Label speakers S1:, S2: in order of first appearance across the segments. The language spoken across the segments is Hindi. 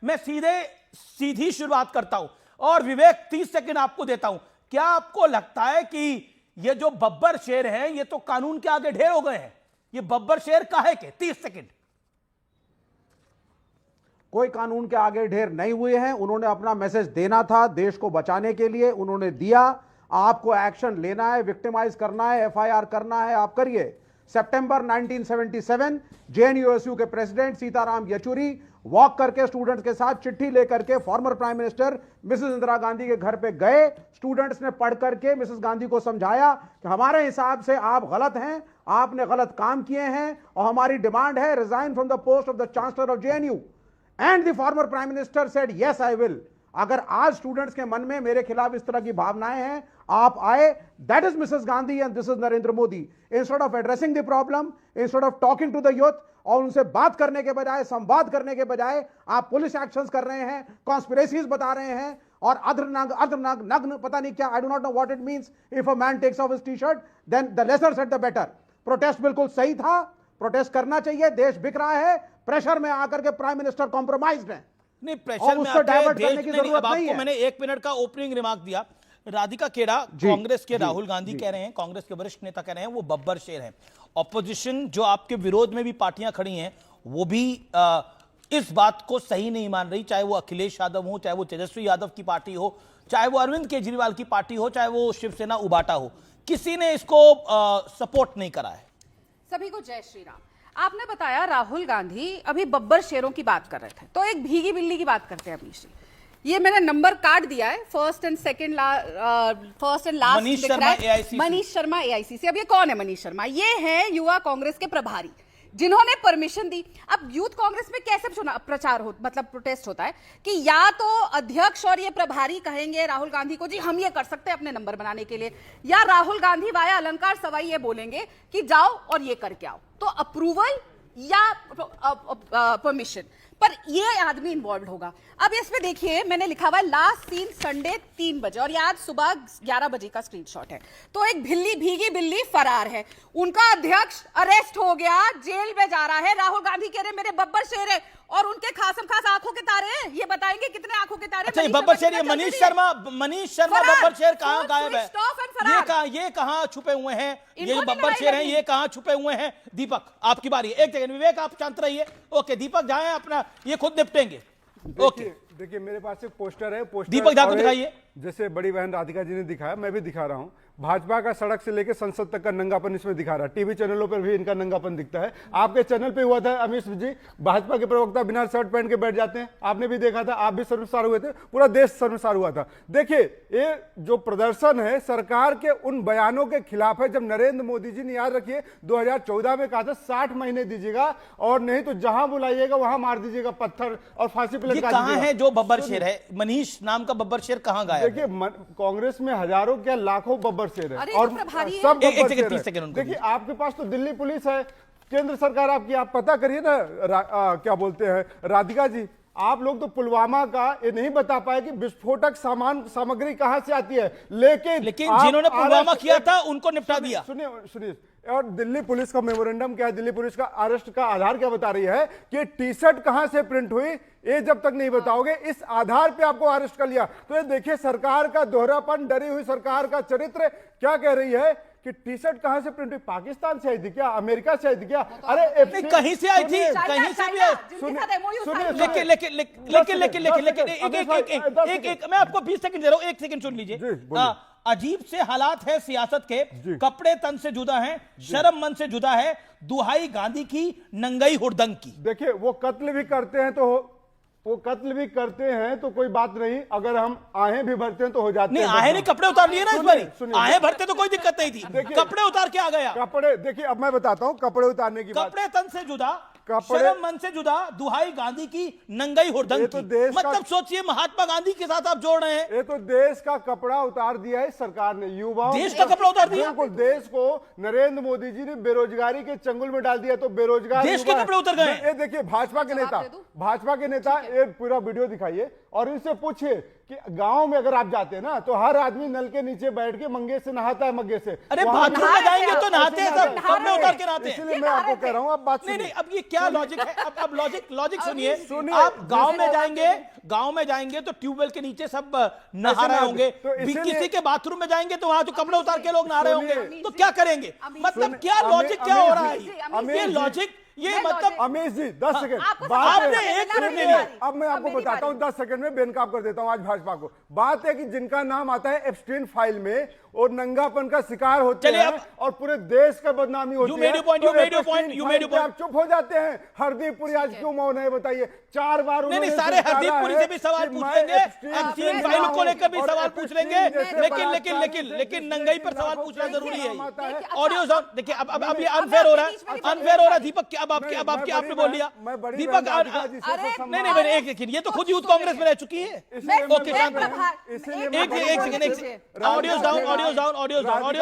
S1: मैं सीधी शुरुआत करता हूं और विवेक 30 सेकंड आपको देता हूं। क्या आपको लगता है कि ये जो बब्बर शेर हैं ये तो कानून के आगे ढेर हो गए हैं? ये बब्बर शेर काहे के? 30 सेकंड।
S2: कोई कानून के आगे ढेर नहीं हुए हैं। उन्होंने अपना मैसेज देना था देश को बचाने के लिए, उन्होंने दिया। आपको एक्शन लेना है, विक्टिमाइज करना है, एफआईआर करना है, आप करिए। सितंबर 1977 जेएनयूएसयू के प्रेसिडेंट सीताराम येचुरी वॉक करके स्टूडेंट्स के साथ चिट्ठी लेकर के former prime minister Mrs Indira Gandhi के घर पे गए। स्टूडेंट्स ने पढ़ करके मिसेस गांधी को समझाया कि हमारे हिसाब से आप गलत हैं, आपने गलत काम किए हैं और हमारी डिमांड है resign from the post of the chancellor of JNU. And the former prime minister said yes I will. अगर आज स्टूडेंट्स के मन में मेरे खिलाफ इस तरह की भावनाएं हैं, आप आए। That is Mrs Gandhi and this is Narendra Modi. Instead of addressing the problem, instead of talking to the youth और उनसे बात करने के बजाय, संवाद करने के बजाय आप पुलिस एक्शंस कर रहे हैं, कॉन्स्पिरेसीज बता रहे हैं और नग्न पता नहीं क्या, I do not know what it means. If a man takes off his T shirt then the lesser said the better. Protest बिल्कुल सही था, प्रोटेस्ट करना चाहिए, देश बिक रहा है। प्रेशर में आकर के प्राइम मिनिस्टर कॉम्प्रोमाइज्ड है।
S1: नहीं, प्रेशर में डाइवर्ट करने की जरूरत नहीं है। मैंने 1 मिनट का ओपनिंग रिमार्क दिया। राधिका खेड़ा, कांग्रेस के राहुल गांधी कह रहे हैं, कांग्रेस के वरिष्ठ नेता कह रहे हैं वो बब्बर शेर हैं। ऑपोजिशन जो आपके विरोध में भी पार्टियां खड़ी हैं वो भी इस बात को सही नहीं मान रही, चाहे वो अखिलेश यादव हो, चाहे वो तेजस्वी यादव की पार्टी हो, चाहे वो अरविंद केजरीवाल की पार्टी हो, चाहे वो शिवसेना उबाटा हो, किसी ने इसको सपोर्ट नहीं करा है।
S3: सभी को जय श्री राम। आपने बताया राहुल गांधी अभी बब्बर शेरों की बात कर रहे थे, तो एक भीगी बिल्ली की बात करते हैं अमीश जी। ये मैंने नंबर काट दिया है, first and last
S1: Manish Sharma AICC.
S3: Manish Sharma AICC. अब ये कौन है मनीष शर्मा? ये है युवा कांग्रेस के प्रभारी जिन्होंने परमिशन दी। अब यूथ कांग्रेस में कैसे प्रचार हो, मतलब प्रोटेस्ट होता है कि या तो अध्यक्ष और ये प्रभारी कहेंगे राहुल गांधी को जी हम ये कर सकते हैं अपने नंबर बनाने के लिए, या राहुल गांधी वाया अलंकार सवाई ये बोलेंगे कि जाओ और ये करके आओ। तो अप्रूवल या परमिशन पर ये आदमी इन्वॉल्व होगा। अब इसमें देखिए मैंने लिखा हुआ है लास्ट सीन संडे 3 बजे और ये आज सुबह 11 बजे का स्क्रीनशॉट है। तो एक भीगी बिल्ली फरार है, उनका अध्यक्ष अरेस्ट हो गया, जेल में जा रहा है। राहुल गांधी कह रहे मेरे बब्बर शेर है और उनके खास आंखों के तारे हैं। ये बताएंगे कितने आंखों के तारे?
S1: अच्छा, बब्बर शेर, ये मनीष शर्मा बब्बर शेर कहां गायब है? ये कहां छुपे हुए हैं? ये बब्बर शेर हैं, ये कहां छुपे हुए हैं? दीपक आपकी बारी। एक सेकंड विवेक आप शांत रहिए। ओके दीपक जाएं अपना, ये खुद निपटेंगे। ओके
S4: देखिए मेरे पास एक पोस्टर है,
S1: दीपक दा को दिखाइए।
S4: जैसे बड़ी बहन राधिका जी ने दिखाया, मैं भी दिखा रहा हूं। भाजपा का सड़क से लेकर संसद तक का नंगापन इसमें दिखा रहा है। टीवी चैनलों पर भी इनका नंगापन दिखता है। आपके चैनल पे हुआ था अमीश जी, भाजपा के प्रवक्ता बिना शर्ट पहन के बैठ जाते हैं, आपने भी देखा था, आप भी शर्मसार हुए थे, पूरा देश शर्मसार हुआ था। देखिए ये जो प्रदर्शन है सरकार के उन बयानों के खिलाफ है। जब नरेंद्र मोदी जी ने, याद रखिए 2014 में कहा था 60 महीने दीजिएगा और नहीं तो जहां बुलाइएगा वहां मार दीजिएगा पत्थर और फांसी पे लटका दीजिएगा।
S1: है जो बब्बर शेर है, मनीष नाम का बब्बर शेर कहां गायब?
S4: देखिए कांग्रेस में हजारों क्या लाखों बब्बर शेर है और सब
S1: बब्बर शेर है।
S4: देखिए आपके पास तो दिल्ली पुलिस है, केंद्र सरकार आपकी, आप पता करिए ना क्या बोलते हैं राधिका जी, आप लोग तो पुलवामा का ये नहीं बता पाए कि विस्फोटक सामग्री कहां से आती है, लेकिन
S1: जिन्होंने पुलवामा किया था उनको निपटा दिया।
S4: सुनिए और दिल्ली पुलिस का मेमोरेंडम क्या है, दिल्ली पुलिस का अरेस्ट का आधार क्या बता रही है कि टी शर्ट कहां से प्रिंट हुई, ये जब तक नहीं बताओगे इस आधार पे आपको अरेस्ट कर लिया। तो ये देखिए सरकार का दोहरापन, डरी हुई सरकार का चरित्र। क्या कह रही है कि टी शर्ट कहां से प्रिंट हुई? पाकिस्तान से आई थी क्या, अमेरिका से आई थी क्या? अरे
S1: कहीं से आई थी, कहीं से भी लेकिन मैं आपको 20 सेकंड दे रहा हूं, 1 सेकंड सुन लीजिए। अजीब से हालात है सियासत के, कपड़े तन से जुदा हैं, शर्म मन से जुदा है, दुहाई गांधी की नंगई हुड़दंग की।
S4: देखिए वो कत्ल भी करते हैं तो कोई बात नहीं, अगर हम आहें भी भरते हैं तो हो जाते हैं।
S1: आहें नहीं, कपड़े उतार लिए ना इस बार। आहें भरते तो कोई दिक्कत नहीं थी, कपड़े उतार के आ गया।
S4: कपड़े देखिए अब मैं बताता हूं कपड़े उतारने की बात।
S1: कपड़े तन से जुदा, शर्म मन से जुदा, दुहाई गांधी की नंगई हुड़दंग की। मतलब सोचिए महात्मा गांधी के साथ आप जोड़ रहे हैं।
S4: ये तो देश का कपड़ा उतार दिया है सरकार ने, युवाओं
S1: देश का कपड़ा उतार दिया।
S4: बिल्कुल, देश को नरेंद्र मोदी जी ने बेरोजगारी के चंगुल में डाल दिया, तो बेरोजगार
S1: देश के कपड़े उतर गए।
S4: ये देखिए भाजपा के नेता ये पूरा वीडियो दिखाइए और इनसे पूछिए कि गांव में अगर आप जाते हैं ना तो हर आदमी नल के नीचे बैठ के मंगे से नहाता है, मग्गे से।
S1: अरे
S4: वहाँ
S1: बाथरूम में जाएंगे तो नहाते हैं सब, कपड़े उतार के नहाते हैं।
S4: इसलिए मैं आपको कह रहा हूँ, अब बात
S1: नहीं
S4: सुनिए।
S1: नहीं, अब ये क्या लॉजिक है? अब लॉजिक सुनिए।
S4: सुनिए।
S1: आप गांव में जाएंगे तो ट्यूबवेल के नीचे सब नहा रहे होंगे,
S4: तो इसीलिए-
S1: किसी के बाथरूम में जाएंगे तो वहां तो कपड़े उतार के लोग नहा रहे होंगे,
S4: सुनिए।
S1: तो क्या करेंगे? मतलब क्या लॉजिक क्या हो रहा है? ये लॉजिक, ये मतलब
S4: अमीश जी 10 सेकंड
S1: आपने एक मिनट ले लिया।
S4: अब मैं आपको बताता हूं, 10 सेकंड में बेनकाब कर देता हूं आज भाजपा को। बात है कि जिनका नाम आता है एब्सटीन फाइल में और नंगापन का शिकार होते
S1: चलिए,
S4: हैं और पूरे देश का बदनामी होती है।
S1: You made your point,
S4: तो
S1: you made your
S4: एब्सटीन
S1: point, you
S4: file
S1: made your
S4: पे
S1: point।
S4: आप चुप हो जाते हैं। हरदीप पुरी आज क्यों मौन है बताइए? 4 बार
S1: नहीं
S4: उन्होंने
S1: सारे
S4: स्वीकारा
S1: हरदीप पुरी
S4: है
S1: से भी सवाल
S4: कि
S1: पूछ
S4: मैं
S1: लेंगे,
S4: एब्सटीन
S1: एब्सटीन
S4: से
S1: फाइल को
S4: हूं
S1: लेकर भी
S4: और
S1: सवाल पूछ
S4: एब्सटीन
S1: लेंगे,
S4: जैसे
S1: लेकिन नंगाई पर सवाल पूछना जरूरी है।
S3: देखिए,
S1: ऑडियो साउंड देखिए, अब ये अनफेयर हो रहा है, अनफेयर हो रहा है। दीपक अब आपने बोल लिया। दीपक नहीं, एक सेकंड, ये तो खुद यूथ कांग्रेस में रह चुकी है। ओके शांत एक second, audio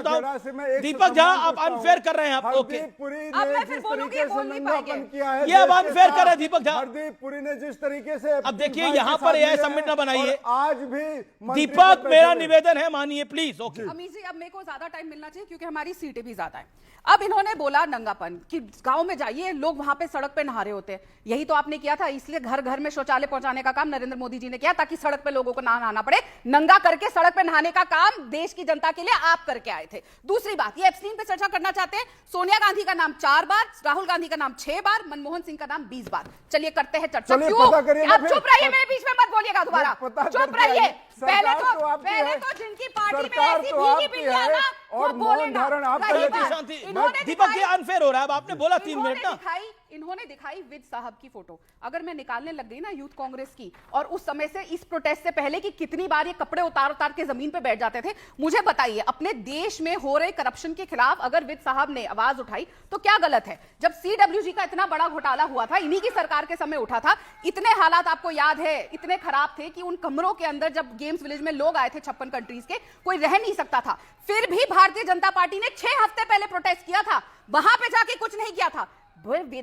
S1: down. Deepak Jha आप अनफेयर कर रहे हैं आप। ओके,
S3: अब मैं फिर बोलूंगी, बोल नहीं पाएंगे।
S4: किया है,
S1: ये अब अनफेयर कर रहा है दीपक झा।
S4: हरदीप पुरी ने जिस तरीके से
S1: अब देखिए यहाँ पर AI सबमिट ना बनाइए।
S4: आज भी
S1: दीपक मेरा निवेदन है, मानिए प्लीज। ओके
S3: अमीश जी, अब मेरे को ज्यादा टाइम मिलना चाहिए क्योंकि हमारी सीटें भी ज्यादा है। अब इन्होंने बोला नंगापन कि गांव में जाइए, लोग वहां पे सड़क पे नहा रहे होते हैं। यही तो आपने किया था, इसलिए घर घर में शौचालय पहुंचाने का काम नरेंद्र मोदी जी ने किया ताकि सड़क पे लोगों को ना नहाना पड़े। नंगा करके सड़क पे नहाने का काम देश की जनता के लिए आप करके आए थे। दूसरी बात, ये एब्सटीन पे चर्चा करना चाहते हैं। सोनिया गांधी का नाम 4 बार, राहुल गांधी का नाम 6 बार, मनमोहन सिंह का नाम 20 बार। चलिए करते हैं चर्चा।
S4: चलिए,
S3: क्यों?
S4: पता करिए ना
S3: आप
S4: फिर।
S3: चुप रहिए, मेरे बीच में मत बोलिएगा दोबारा। चुप रहिए। पहले तो जिनकी पार्टी में ऐसी भीगी बिल्लियां ना,
S4: और
S3: वो बोले ना।
S4: धारण आप
S3: रही बात,
S1: शांति।
S3: इन्होंने
S1: दीपक
S3: दिखाई-
S1: ये अनफेयर हो रहा है। अब आपने बोला 3 मिनट ना।
S3: इन्होंने दिखाई विद साहब की फोटो। अगर मैं निकालने लग गई ना यूथ कांग्रेस की, और उस समय से इस प्रोटेस्ट से पहले कि कितनी बार ये कपड़े उतार के जमीन पे बैठ जाते थे, मुझे बताइए अपने देश में हो रहे करप्शन के खिलाफ अगर विद साहब ने आवाज उठाई तो क्या गलत है? जब CWG का इतना बड़ा घोटाला हुआ था, इन्हीं की सरकार के समय उठा था। इतने हालात आपको याद है, इतने खराब थे कि उन कमरों के अंदर जब गेम्स विलेज में लोग आए थे 56 कंट्रीज के, कोई रह नहीं सकता था। फिर भी भारतीय जनता पार्टी ने 6 हफ्ते पहले प्रोटेस्ट किया था, वहां पे जाके कुछ नहीं किया था।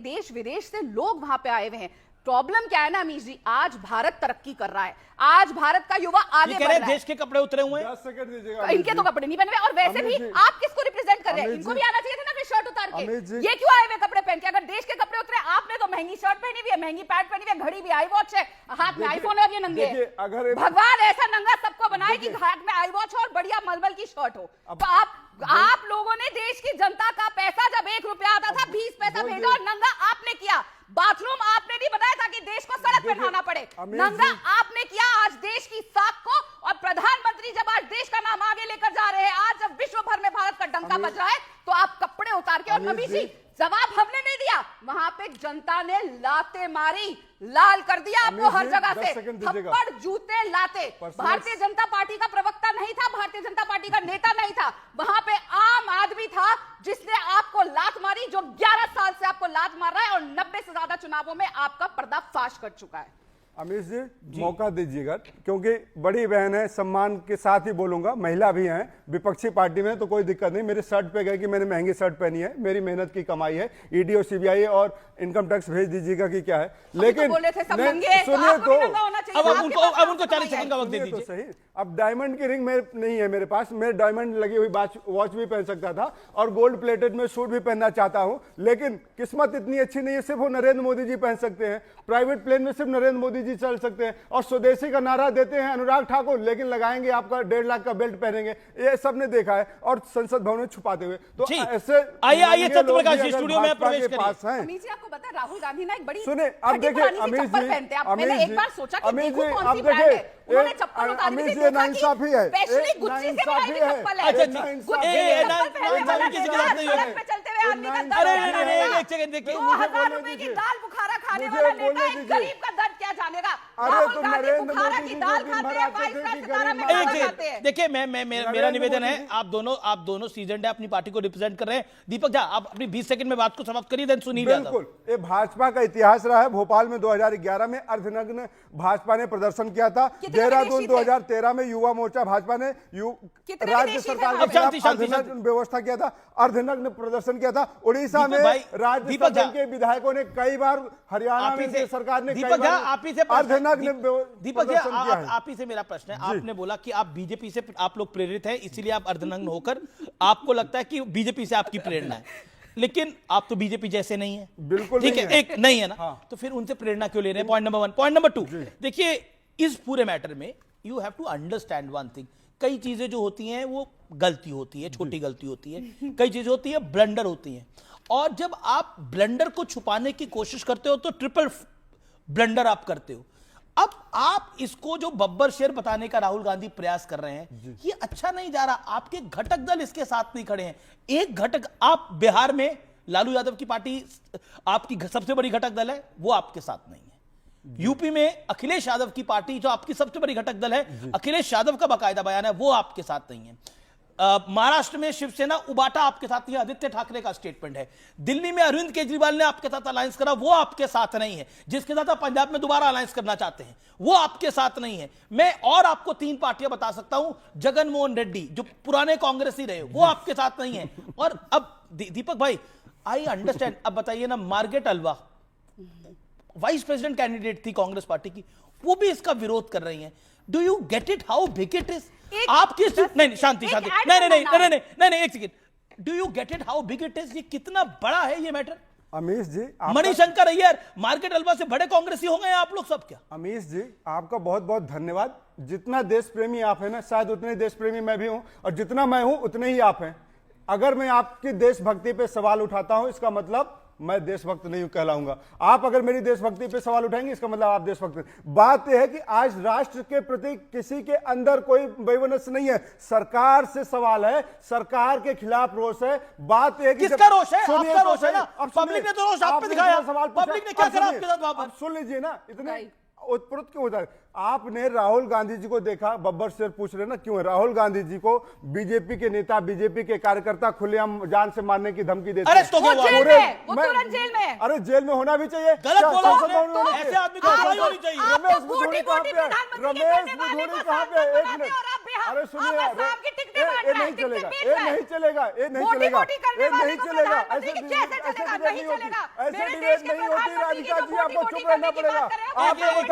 S3: देश विदेश से लोग वहां पे आए हुए हैं। प्रॉब्लम क्या है ना अमीश जी, आज भारत तरक्की कर रहा है, आज भारत का युवा आगे बढ़ रहा है।
S1: देश के कपड़े उतरे हुए हैं।
S4: 10 सेकंड दीजिएगा।
S3: इनके तो कपड़े नहीं पहने हुए, और वैसे भी आप किसको रिप्रेजेंट कर रहे हैं? इनको भी आना चाहिए था ना फिर शर्ट उतार के। ये क्यों आए हुए कपड़े पहन के? अगर देश के कपड़े उतरे, आपने तो महंगी शर्ट पहनी हुई है, महंगी पैंट पहनी हुई है, घड़ी भी आई वॉच है, हाथ में आईफोन है, और ये नंगे हैं।
S4: अगर
S3: भगवान ऐसा नंगा सबको बनाए कि हाथ में आई वॉच हो और बढ़िया मलमल की शर्ट हो। तो आप लोगों ने देश की जनता का पैसा, जब 1 रुपया आता था 20 पैसा भेजा, और नंगा आपने किया। बाथरूम आपने नहीं बनाया ताकि देश को सड़क पे नहाना पड़े, नंगा आपने किया आज देश की साख को। और प्रधानमंत्री जब आज देश का नाम आगे लेकर जा रहे हैं, आज जब विश्व भर में भारत का डंका बज रहा है, तो आप कपड़े उतार के, और अमीश जी जवाब हमने नहीं दिया, वहां पे जनता ने लाते मारी, लाल कर दिया आपको हर जगह से, थप्पड़ जूते लाते। भारतीय जनता पार्टी का प्रवक्ता नहीं था, भारतीय जनता पार्टी का नेता नहीं था, वहां पे आम आदमी था जिसने आपको लात मारी, जो 11 साल से आपको लात मार रहा है और 90 से ज्यादा चुनावों में आपका पर्दाफाश कर चुका है।
S4: अमीश जी मौका दीजिएगा, क्योंकि बड़ी बहन है, सम्मान के साथ ही बोलूंगा, महिला भी हैं विपक्षी पार्टी में, तो कोई दिक्कत नहीं। मेरे शर्ट पे गए कि मैंने महंगी शर्ट पहनी है, मेरी मेहनत की कमाई है। ईडी और CBI और इनकम टैक्स भेज दीजिएगा कि क्या है। लेकिन
S3: सुनिए तो
S1: अब उनको 40 सेकंड का वक्त दे दीजिए।
S4: सही। अब डायमंड की रिंग नहीं है मेरे पास, मैं डायमंड लगी हुई वॉच भी पहन सकता था और गोल्ड प्लेटेड में सूट भी पहनना चाहता हूं, लेकिन किस्मत इतनी अच्छी नहीं है, सिर्फ वो नरेंद्र मोदी जी पहन सकते हैं। प्राइवेट प्लेन में सिर्फ नरेंद्र मोदी जी चल सकते हैं, और स्वदेशी का नारा देते हैं अनुराग ठाकुर, लेकिन लगाएंगे आपका 1.5 लाख का बेल्ट पहनेंगे। ये सबने देखा है, और संसद भवन में छुपाते हुए। तो ऐसे
S1: आइए सत्यप्रकाश जी स्टूडियो में प्रवेश करिए।
S3: अमीश जी आपको पता है राहुल गांधी ना एक बड़ी
S4: सुने, अब देखिए अमीश जी,
S3: मैंने एक बार सोचा कि
S4: अमीश
S3: देखूं
S4: जी,
S3: कौन
S4: अब
S3: सी ब्रांड है,
S4: देखिए
S3: उन्होंने चप्पल उतारी
S4: अमीश
S3: थी,
S4: जी
S3: देखा कि
S4: नाइंसाफी है,
S3: स्पेशली गुच्ची से बनाई हुई चप्पल है।
S1: अच्छा
S3: किसी के साथ नहीं है, सड़क पे चलते हुए आदमी का दर्द
S1: अरे
S3: क्या
S1: नहीं
S3: जानेगा?
S1: एक सेकंड देखिए,
S3: 2000 रुपए की दाल बुखारा खाने
S4: मुझे
S3: वाला नेता
S4: बोलने
S3: एक
S4: दीजिए।
S3: गरीब का दर्द क्या जानेगा?
S4: अरे
S3: राहुल
S4: तुम
S3: गांधी
S4: नरेंद्र
S3: बुखारा
S4: मोदी
S3: की
S4: जी
S3: दाल
S4: जो दिन
S3: खाते
S4: भर
S3: हैं,
S4: आते
S3: 5
S4: थे
S3: स्टार
S4: कि
S3: सितारा में
S4: गरीब
S3: खाना
S1: एक
S3: खाते हैं।
S1: देखिए मेरा निवेदन है, आप दोनों सीजन है, अपनी पार्टी को रिप्रेजेंट कर रहे हैं। दीपक झा आप अपनी 20 सेकंड में बात को समाप्त करिए, देन सुनील यादव।
S4: बिल्कुल, ये भाजपा का इतिहास रहा है। भोपाल में 2011 में अर्धनग्न भाजपा ने प्रदर्शन किया था। देहरादून 2013 में युवा मोर्चा भाजपा ने राज्य सरकार के खिलाफ अर्धनग्न व्यवस्था किया था, अर्धनग्न प्रदर्शन किया था। उड़ीसा में राज्य सभा के विधायकों ने कई बार, हरियाणा में सरकार ने कई बार अर्धनग्न
S1: दीपक जी,
S4: प्रदर्शन किया है।
S1: आप ही से मेरा प्रश्न है, आपने बोला कि आप बीजेपी से आप लोग प्रेरित हैं, इसीलिए आप अर्धनग्न होकर आपको लगता है कि बीजेपी से आपकी प्रेरणा है, लेकिन आप तो बीजेपी जैसे नहीं है।
S4: बिल्कुल
S1: ठीक
S4: नहीं
S1: है, एक नहीं है ना,
S4: हाँ।
S1: तो फिर उनसे प्रेरणा क्यों ले रहे हैं? Point number 1। पॉइंट नंबर 2, देखिए इस पूरे मैटर में you have to understand one thing, कई चीजें जो होती हैं वो गलती होती है, छोटी गलती होती है, कई चीजें होती है ब्लंडर होती हैं, और जब आप ब्लंडर को छुपाने की कोशिश करते हो तो ट्रिपल ब्लंडर आप करते हो। अब आप इसको जो बब्बर शेर बताने का राहुल गांधी प्रयास कर रहे हैं, ये अच्छा नहीं जा रहा। आपके घटक दल इसके साथ नहीं खड़े हैं। एक घटक, आप बिहार में लालू यादव की पार्टी आपकी सबसे बड़ी घटक दल है, वो आपके साथ नहीं है। यूपी में अखिलेश यादव की पार्टी जो आपकी सबसे बड़ी घटक दल है, अखिलेश यादव का बाकायदा बयान है, वो आपके साथ नहीं है। महाराष्ट्र में शिवसेना उबाटा आपके साथ नहीं है, आदित्य ठाकरे का स्टेटमेंट है। दिल्ली में अरविंद केजरीवाल ने आपके साथ अलायंस करा, वो आपके साथ नहीं है। जिसके साथ आप पंजाब में दोबारा अलायंस करना चाहते हैं, वो आपके साथ नहीं है। मैं और आपको 3 पार्टियां बता सकता हूं, जगन मोहन रेड्डी जो पुराने कांग्रेसी रहे, वो आपके साथ नहीं है। और अब दीपक भाई, आई अंडरस्टैंड, अब बताइए ना, Margaret Alva vice president candidate थी कांग्रेस पार्टी की, वो भी इसका विरोध कर रही हैं। Do you get it how big it is? आपकी नहीं, शांति शांति, नहीं, एक second, do you get it how big it is? ये कितना बड़ा है ये मैटर?
S4: अमीश जी,
S1: मणिशंकर अय्यर मार्केट अल्वा से बड़े कांग्रेसी हो गए आप लोग सब क्या?
S4: अमीश जी, आपका बहुत बहुत धन्यवाद। जितना देश प्रेमी आप हैं ना, शायद उतने देश प्रेमी मैं भी हूं, और जितना मैं हूं उतने ही आप हैं। अगर मैं आपकी देशभक्ति पे सवाल उठाता हूं, इसका मतलब मैं देशभक्त नहीं कहलाऊंगा। आप अगर मेरी देशभक्ति पे सवाल उठाएंगे, इसका मतलब आप देशभक्त नहीं। बात यह है कि आज राष्ट्र के प्रति किसी के अंदर कोई वैमनस्य नहीं है, सरकार से सवाल है, सरकार के खिलाफ रोष है। बात यह है कि
S1: किसका रोष है? आपका रोष है ना। पब्लिक ने तो रोष आप पे दिखाया, पब्लिक ने क्या करा आपके साथ वहां पर?
S4: सुन लीजिए ना, इतने उत्प्रुत क्यों होता है? आपने राहुल गांधी जी को देखा, बब्बर शेर पूछ रहे ना क्यों है? राहुल गांधी जी को बीजेपी के नेता, बीजेपी के कार्यकर्ता खुलेआम जान से मारने की धमकी देते हैं।
S1: अरेस्ट हो गए
S3: वो जेल में, वो तुरंत जेल में।
S4: अरे जेल में होना भी चाहिए।
S1: गलत बोला
S4: संसद
S1: आपने,
S4: भवन में
S1: ऐसे आदमी को सजा होनी चाहिए।
S4: रमेश बुधोड़ी कहाँ पे है? रमेश बुधोड़ी कहाँ पे है? 1 मिनट, अरे सुनिए, ये नहीं चलेगा, ये नहीं चलेगा, ये नहीं चलेगा, ये नहीं चलेगा। ऐसे डिबेट नहीं होती, ऐसे डिबेट नहीं होती। राधिका जी, आपको चुप रहना पड़ेगा। आप ये बताइए,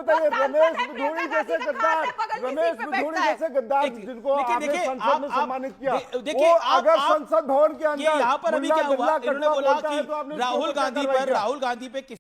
S4: रमेश बुधोड़ी जैसे गद्दार, रमेश बुधोड़ी जैसे गद्दार जिनको आपने संसद में सम्मानित किया, वो अगर संसद भवन के अंदर
S1: यहाँ पर अभी क्या हुआ, इन्होंने बोला कि राहुल गांधी पे